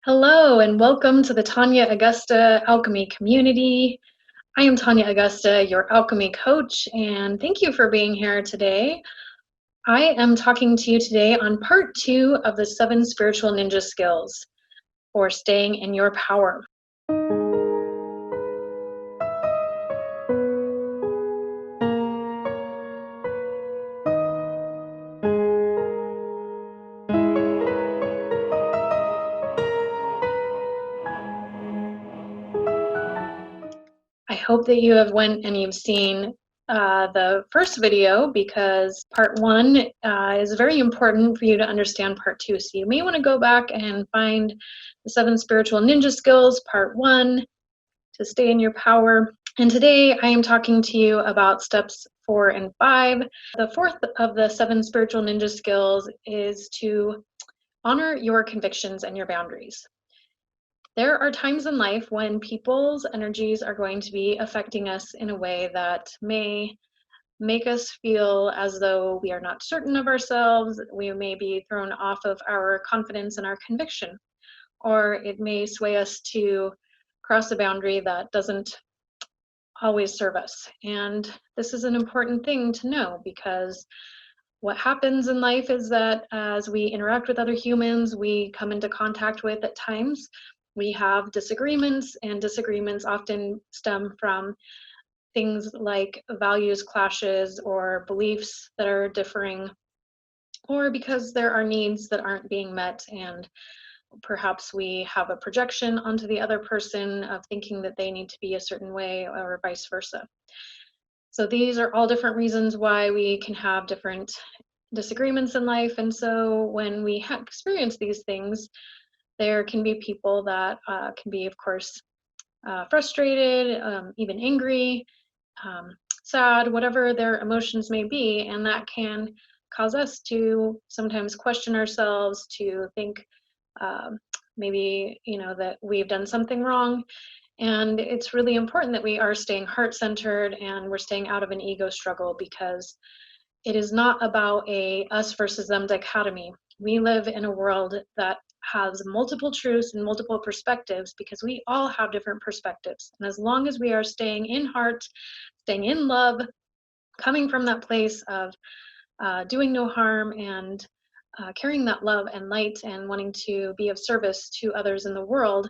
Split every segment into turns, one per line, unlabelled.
Hello and welcome to the Tanya Augusta Alchemy community. I am Tanya Augusta, your alchemy coach, and thank you for being here today. I am talking to you today on part 2 of the 7 spiritual ninja skills for staying in your power. I hope that you have went and you've seen the first video because part 1 is very important for you to understand part 2. So you may want to go back and find the 7 spiritual ninja skills, part 1, to stay in your power. And today I am talking to you about steps 4 and 5. The fourth of the 7 spiritual ninja skills is to honor your convictions and your boundaries. There are times in life when people's energies are going to be affecting us in a way that may make us feel as though we are not certain of ourselves. We may be thrown off of our confidence and our conviction, or it may sway us to cross a boundary that doesn't always serve us. And this is an important thing to know because what happens in life is that as we interact with other humans, we come into contact with at times, we have disagreements, and disagreements often stem from things like values clashes or beliefs that are differing, or because there are needs that aren't being met, and perhaps we have a projection onto the other person of thinking that they need to be a certain way, or vice versa. So these are all different reasons why we can have different disagreements in life. And so when we experience these things, there can be people that can be, of course, frustrated, even angry, sad, whatever their emotions may be. And that can cause us to sometimes question ourselves, to think um, maybe, that we've done something wrong. And it's really important that we are staying heart-centered and we're staying out of an ego struggle, because it is not about a us versus them dichotomy. We live in a world that has multiple truths and multiple perspectives because we all have different perspectives. And as long as we are staying in heart, staying in love, coming from that place of doing no harm, and carrying that love and light and wanting to be of service to others in the world,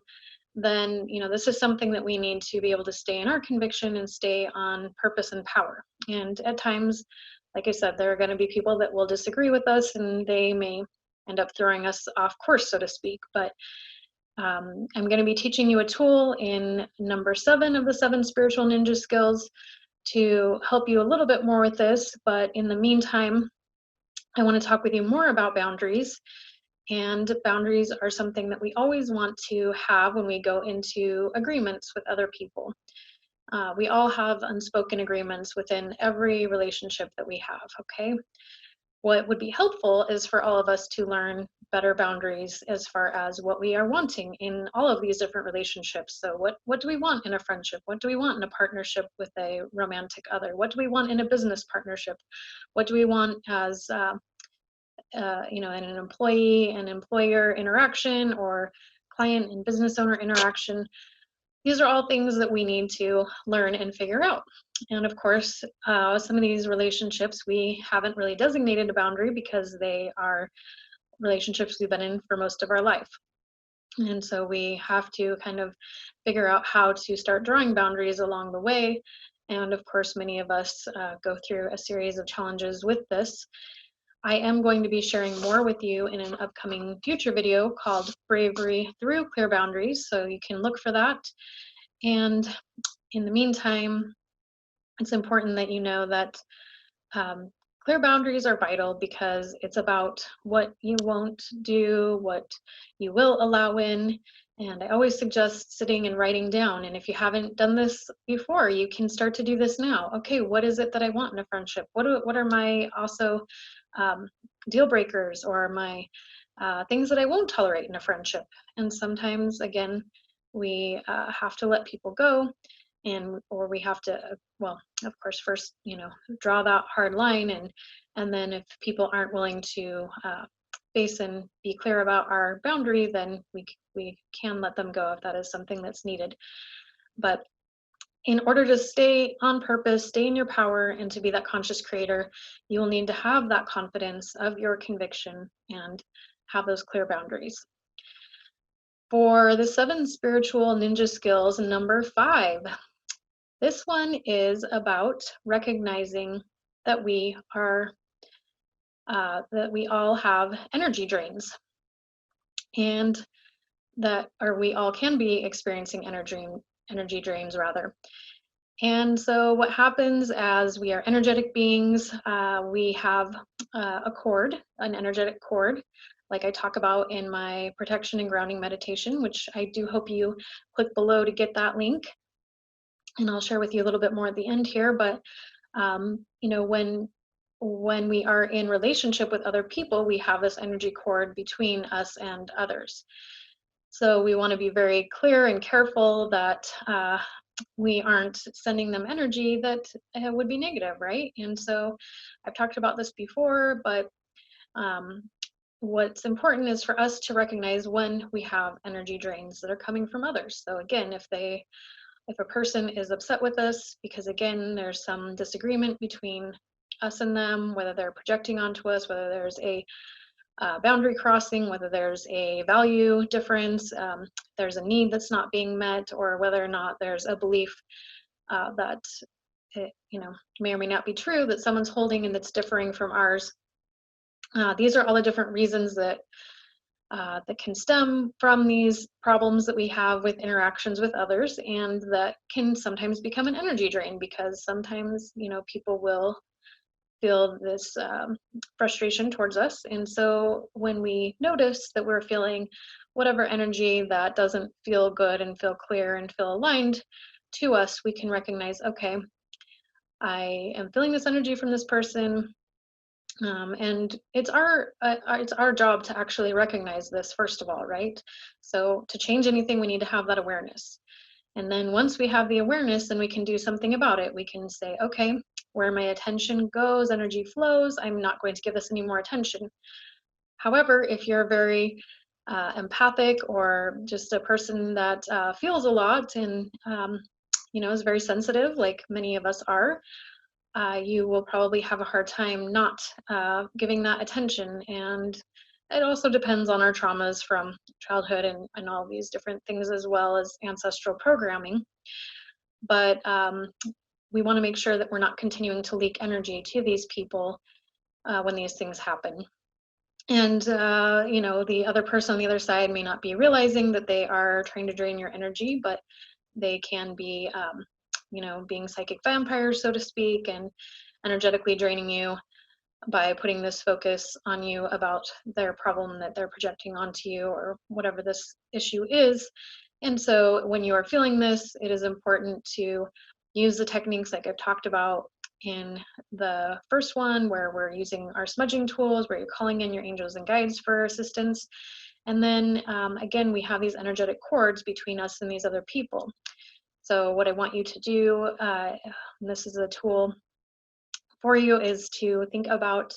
then this is something that we need to be able to stay in our conviction and stay on purpose and power. And at times, like I said, there are going to be people that will disagree with us and they may end up throwing us off course, so to speak. But I'm going to be teaching you a tool in number 7 of the 7 spiritual ninja skills to help you a little bit more with this. But in the meantime, I want to talk with you more about boundaries. And boundaries are something that we always want to have when we go into agreements with other people. We all have unspoken agreements within every relationship that we have, okay? What would be helpful is for all of us to learn better boundaries as far as what we are wanting in all of these different relationships. So what do we want in a friendship? What do we want in a partnership with a romantic other? What do we want in a business partnership? What do we want as in an employee and employer interaction, or client and business owner interaction? These are all things that we need to learn and figure out. And of course, some of these relationships we haven't really designated a boundary because they are relationships we've been in for most of our life. And so we have to kind of figure out how to start drawing boundaries along the way. And of course, many of us go through a series of challenges with this. I am going to be sharing more with you in an upcoming future video called Bravery Through Clear Boundaries, so you can look for that. And in the meantime, it's important that you know that clear boundaries are vital, because it's about what you won't do, what you will allow in. And I always suggest sitting and writing down. And if you haven't done this before, you can start to do this now. Okay, what is it that I want in a friendship? What are my also deal breakers, or my things that I won't tolerate in a friendship? And sometimes, again, we have to let people go, or we have to, well, of course, first, draw that hard line, and then if people aren't willing to face and be clear about our boundary, then we can let them go if that is something that's needed. But in order to stay on purpose, stay in your power, and to be that conscious creator, you will need to have that confidence of your conviction and have those clear boundaries. For the 7 spiritual ninja skills, number 5, this one is about recognizing that we all have energy drains, and we all can be experiencing energy drains rather. And so what happens as we are energetic beings, we have a cord, an energetic cord, like I talk about in my protection and grounding meditation, which I do hope you click below to get that link. And I'll share with you a little bit more at the end here. But when we are in relationship with other people, we have this energy cord between us and others. So we want to be very clear and careful that we aren't sending them energy that would be negative, right? And so I've talked about this before, but what's important is for us to recognize when we have energy drains that are coming from others. So again, if a person is upset with us because, again, there's some disagreement between us and them, whether they're projecting onto us, whether there's a boundary crossing, whether there's a value difference, there's a need that's not being met, or whether or not there's a belief that it, may or may not be true that someone's holding and that's differing from ours. These are all the different reasons that can stem from these problems that we have with interactions with others, and that can sometimes become an energy drain, because sometimes people will feel this frustration towards us. And so when we notice that we're feeling whatever energy that doesn't feel good and feel clear and feel aligned to us, we can recognize, okay, I am feeling this energy from this person. And it's our job to actually recognize this, first of all, right? So to change anything, we need to have that awareness. And then once we have the awareness, then we can do something about it. We can say, okay, where my attention goes, energy flows. I'm not going to give this any more attention. However, if you're very empathic, or just a person that feels a lot and is very sensitive, like many of us are, you will probably have a hard time not giving that attention. And it also depends on our traumas from childhood and all these different things, as well as ancestral programming. But we want to make sure that we're not continuing to leak energy to these people when these things happen. And, the other person on the other side may not be realizing that they are trying to drain your energy, but they can be, being psychic vampires, so to speak, and energetically draining you by putting this focus on you about their problem that they're projecting onto you, or whatever this issue is. And so when you are feeling this, it is important to use the techniques like I've talked about in the first one, where we're using our smudging tools, where you're calling in your angels and guides for assistance. And then again, we have these energetic cords between us and these other people. So what I want you to do, and this is a tool for you, is to think about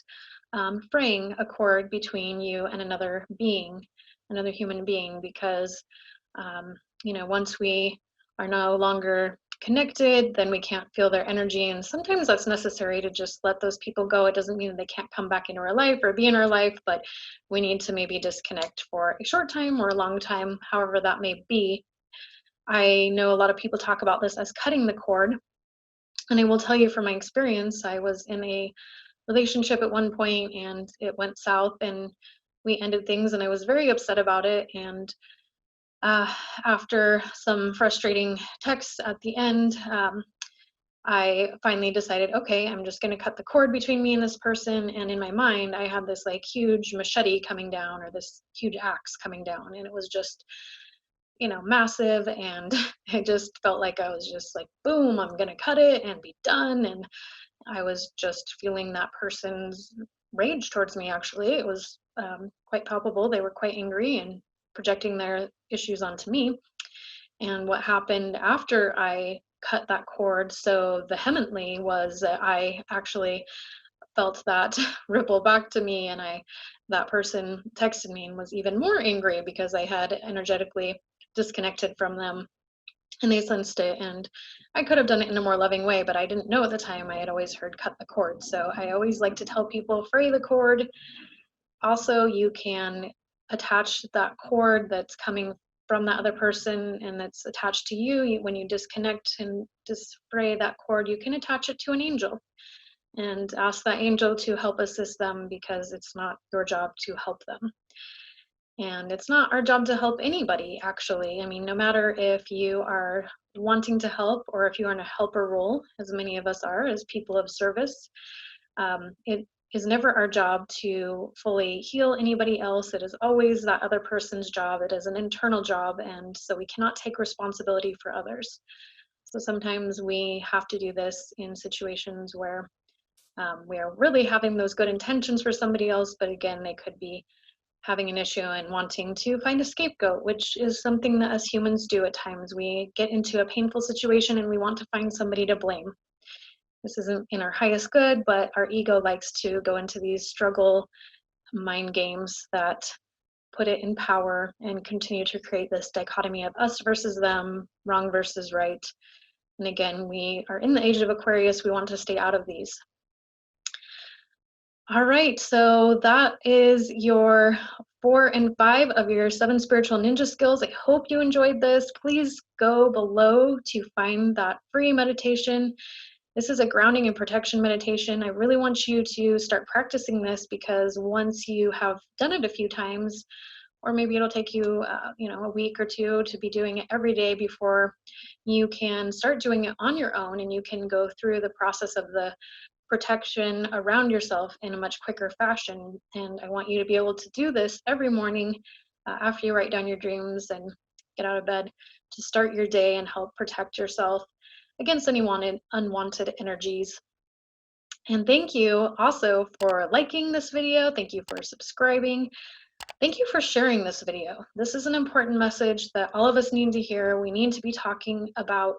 fraying a cord between you and another being, another human being, because once we are no longer connected, then we can't feel their energy. And sometimes that's necessary to just let those people go. It doesn't mean that they can't come back into our life or be in our life, but we need to maybe disconnect for a short time or a long time, however that may be. I know a lot of people talk about this as cutting the cord. And I will tell you from my experience, I was in a relationship at one point and it went south and we ended things, and I was very upset about it. And after some frustrating texts at the end, I finally decided, okay, I'm just going to cut the cord between me and this person. And in my mind, I had this like huge machete coming down, or this huge axe coming down, and it was just massive. And it just felt like I was just like, boom, I'm going to cut it and be done. And I was just feeling that person's rage towards me. Actually, it was quite palpable. They were quite angry and projecting their issues onto me. And what happened after I cut that cord so vehemently was that I actually felt that ripple back to me, and that person texted me and was even more angry because I had energetically disconnected from them, and they sensed it. And I could have done it in a more loving way, but I didn't know at the time. I had always heard cut the cord. So I always like to tell people, fray the cord. Also, you can attach that cord that's coming from that other person and that's attached to you. When you disconnect and fray that cord, you can attach it to an angel and ask that angel to help assist them, because it's not your job to help them. And it's not our job to help anybody, actually. I mean, no matter if you are wanting to help or if you are in a helper role, as many of us are as people of service, it is never our job to fully heal anybody else. It is always that other person's job. It is an internal job, and so we cannot take responsibility for others. So sometimes we have to do this in situations where we are really having those good intentions for somebody else, but again, they could be having an issue and wanting to find a scapegoat, which is something that us humans do at times. We get into a painful situation and we want to find somebody to blame. This isn't in our highest good, but our ego likes to go into these struggle mind games that put it in power and continue to create this dichotomy of us versus them, wrong versus right. And again, we are in the age of Aquarius. We want to stay out of these. All right, so that is your 4 and 5 of your 7 spiritual ninja skills. I hope you enjoyed this. Please go below to find that free meditation. This is a grounding and protection meditation. I really want you to start practicing this, because once you have done it a few times, or maybe it'll take you, a week or two to be doing it every day before you can start doing it on your own, and you can go through the process of the protection around yourself in a much quicker fashion. And I want you to be able to do this every morning after you write down your dreams and get out of bed, to start your day and help protect yourself against any unwanted energies. And thank you also for liking this video. Thank you for subscribing. Thank you for sharing this video. This is an important message that all of us need to hear. We need to be talking about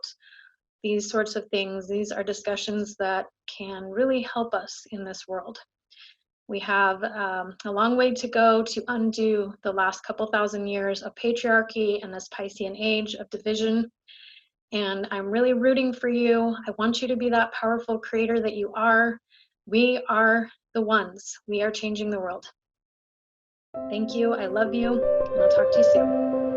these sorts of things. These are discussions that can really help us in this world. We have a long way to go to undo the last couple thousand years of patriarchy and this Piscean age of division. And I'm really rooting for you. I want you to be that powerful creator that you are. We are the ones. We are changing the world. Thank you. I love you. And I'll talk to you soon.